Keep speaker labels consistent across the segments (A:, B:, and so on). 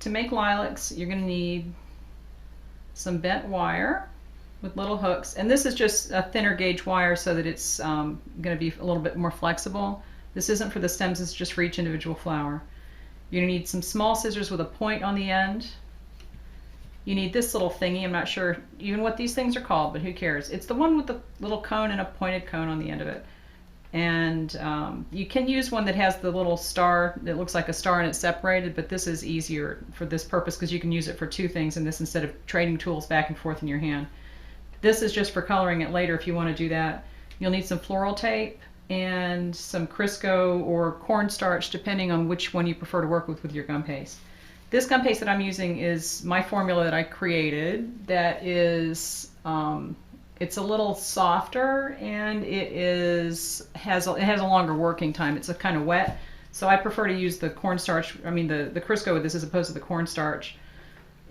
A: to make lilacs, you're going to need some bent wire with little hooks. And this is just a thinner gauge wire so that it's going to be a little bit more flexible. This isn't for the stems, it's just for each individual flower. You're going to need some small scissors with a point on the end. You need this little thingy. I'm not sure even what these things are called, but who cares? It's the one with the little cone and a pointed cone on the end of it. And you can use one that has the little star that looks like a star and it's separated, but this is easier for this purpose because you can use it for two things in this instead of trading tools back and forth in your hand. This is just for coloring it later if you want to do that. You'll need some floral tape and some Crisco or cornstarch, depending on which one you prefer to work with your gum paste. This gum paste that I'm using is my formula that I created. That is, it's a little softer and it has a longer working time. It's a kind of wet, so I prefer to use the cornstarch. I mean the Crisco with this as opposed to the cornstarch.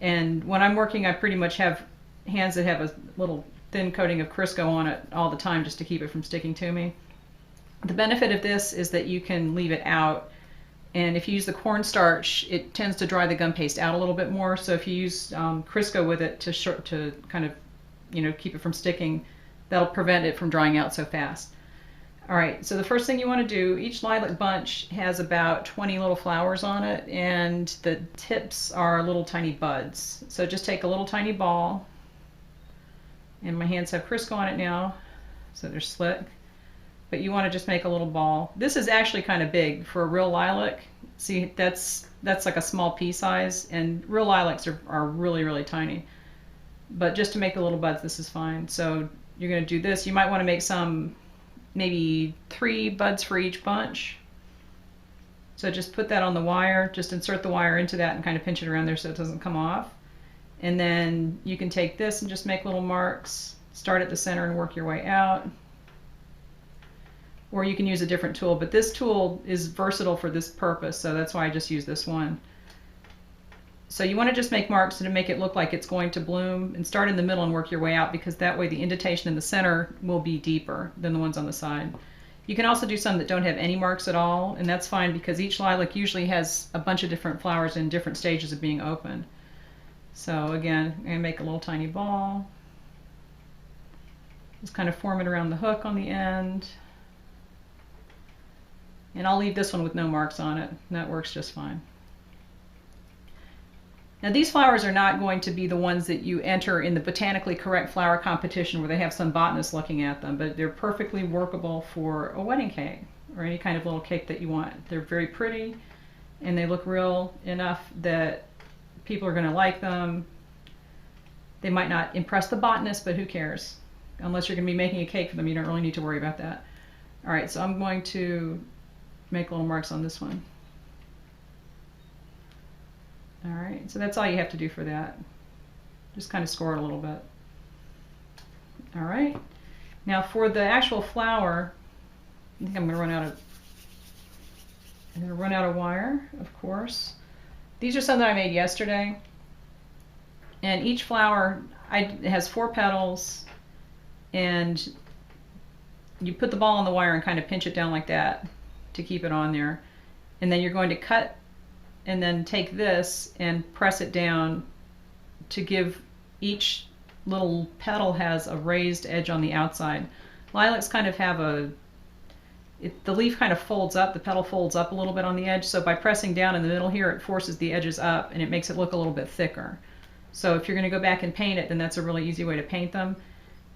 A: And when I'm working, I pretty much have hands that have a little thin coating of Crisco on it all the time just to keep it from sticking to me. The benefit of this is that you can leave it out. And if you use the cornstarch, it tends to dry the gum paste out a little bit more. So if you use Crisco with it to kind of, keep it from sticking, that'll prevent it from drying out so fast. All right, so the first thing you want to do, each lilac bunch has about 20 little flowers on it, and the tips are little tiny buds. So just take a little tiny ball, and my hands have Crisco on it now, so they're slick. But you want to just make a little ball. This is actually kind of big for a real lilac. See, that's like a small pea size, and real lilacs are really, really tiny. But just to make the little buds, this is fine. So you're going to do this. You might want to make maybe 3 buds for each bunch. So just put that on the wire. Just insert the wire into that and kind of pinch it around there so it doesn't come off. And then you can take this and just make little marks. Start at the center and work your way out. Or you can use a different tool, but this tool is versatile for this purpose, so that's why I just use this one. So you want to just make marks to make it look like it's going to bloom, and start in the middle and work your way out, because that way the indentation in the center will be deeper than the ones on the side. You can also do some that don't have any marks at all, and that's fine because each lilac usually has a bunch of different flowers in different stages of being open. So again, I'm going to make a little tiny ball. Just kind of form it around the hook on the end. And I'll leave this one with no marks on it, and that works just fine. Now these flowers are not going to be the ones that you enter in the botanically correct flower competition where they have some botanist looking at them, but they're perfectly workable for a wedding cake or any kind of little cake that you want. They're very pretty and they look real enough that people are going to like them. They might not impress the botanist, but who cares? Unless you're going to be making a cake for them, you don't really need to worry about that. All right, so I'm going to make little marks on this one. All right, so that's all you have to do for that. Just kind of score it a little bit. All right, now for the actual flower, I think I'm going to run out of wire, of course. These are some that I made yesterday, and each flower has 4 petals, and you put the ball on the wire and kind of pinch it down like that to keep it on there, and then you're going to cut and then take this and press it down to give each little petal has a raised edge on the outside. Lilacs kind of have the leaf kind of folds up, the petal folds up a little bit on the edge, so by pressing down in the middle here it forces the edges up and it makes it look a little bit thicker. So if you're going to go back and paint it, then that's a really easy way to paint them.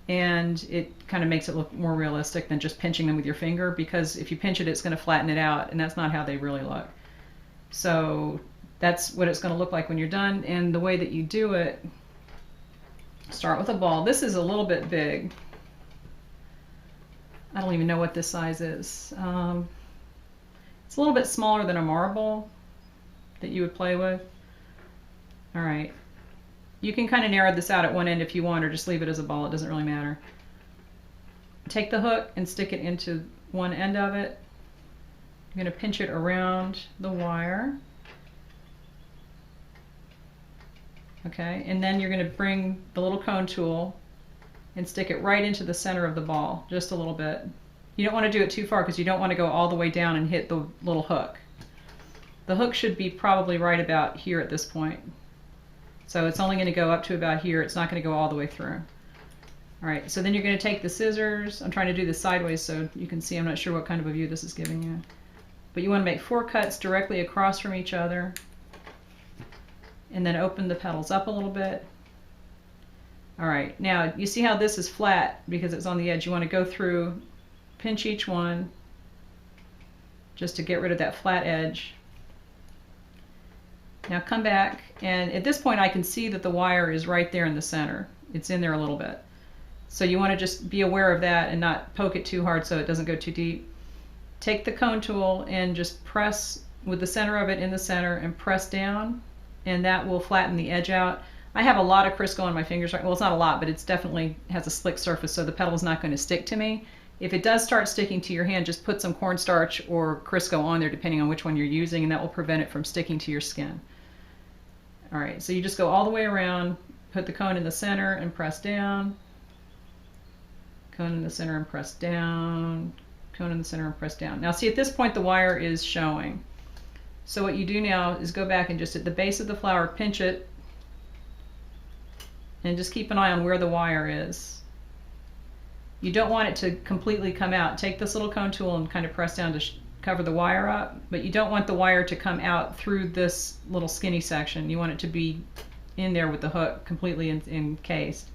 A: And it kind of makes it look more realistic than just pinching them with your finger, because if you pinch it, it's going to flatten it out, and that's not how they really look. So that's what it's going to look like when you're done. And the way that you do it, start with a ball. This is a little bit big. I don't even know what this size is. It's a little bit smaller than a marble that you would play with. All right. You can kind of narrow this out at one end if you want, or just leave it as a ball. It doesn't really matter. Take the hook and stick it into one end of it. I'm going to pinch it around the wire. Okay, and then you're going to bring the little cone tool and stick it right into the center of the ball, just a little bit. You don't want to do it too far because you don't want to go all the way down and hit the little hook. The hook should be probably right about here at this point. So it's only going to go up to about here. It's not going to go all the way through. All right, so then you're going to take the scissors. I'm trying to do this sideways so you can see. I'm not sure what kind of a view this is giving you. But you want to make 4 cuts directly across from each other. And then open the petals up a little bit. All right, now you see how this is flat because it's on the edge. You want to go through, pinch each one just to get rid of that flat edge. Now come back, and at this point I can see that the wire is right there in the center. It's in there a little bit. So you want to just be aware of that and not poke it too hard so it doesn't go too deep. Take the cone tool and just press with the center of it in the center and press down, and that will flatten the edge out. I have a lot of Crisco on my fingers right. Well, it's not a lot, but it's definitely has a slick surface, so the petal's not going to stick to me. If it does start sticking to your hand, just put some cornstarch or Crisco on there, depending on which one you're using, and that will prevent it from sticking to your skin. All right, so you just go all the way around, put the cone in the center and press down, cone in the center and press down, cone in the center and press down. Now see, at this point the wire is showing. So what you do now is go back and just at the base of the flower, pinch it, and just keep an eye on where the wire is. You don't want it to completely come out. Take this little cone tool and kind of press down to cover the wire up, but you don't want the wire to come out through this little skinny section. You want it to be in there with the hook completely encased.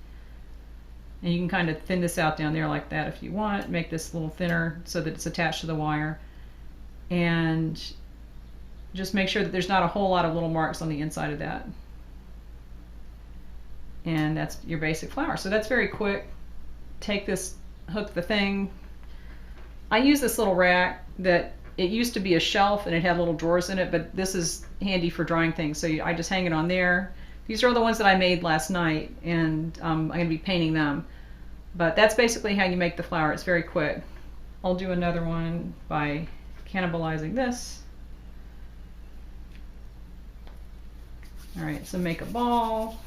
A: And you can kind of thin this out down there like that if you want. Make this a little thinner so that it's attached to the wire. And just make sure that there's not a whole lot of little marks on the inside of that. And that's your basic flower. So that's very quick. Take this, hook the thing. I use this little rack that it used to be a shelf and it had little drawers in it, but this is handy for drying things. So I just hang it on there. These are the ones that I made last night, and I'm going to be painting them. But that's basically how you make the flower. It's very quick. I'll do another one by cannibalizing this. All right, so make a ball.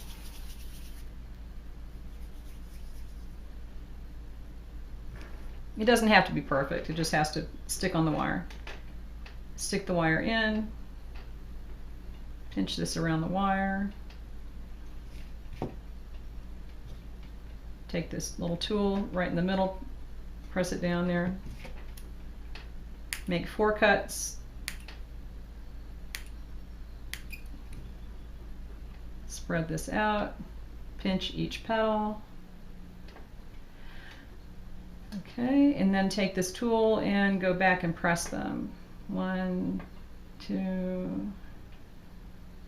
A: It doesn't have to be perfect. It just has to stick on the wire. Stick the wire in. Pinch this around the wire. Take this little tool right in the middle, press it down there. Make 4 cuts. Spread this out. Pinch each petal. Okay, and then take this tool and go back and press them. 1, 2,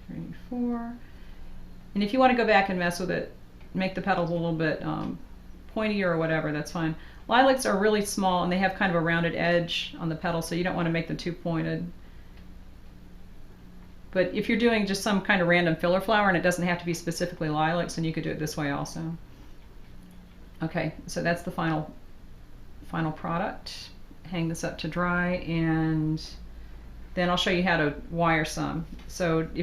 A: 3, 4. And if you want to go back and mess with it, make the petals a little bit pointier or whatever, that's fine. Lilacs are really small and they have kind of a rounded edge on the petal, so you don't want to make them too pointed. But if you're doing just some kind of random filler flower and it doesn't have to be specifically lilacs, then you could do it this way also. Okay, so that's the final product. Hang this up to dry, and then I'll show you how to wire some. So if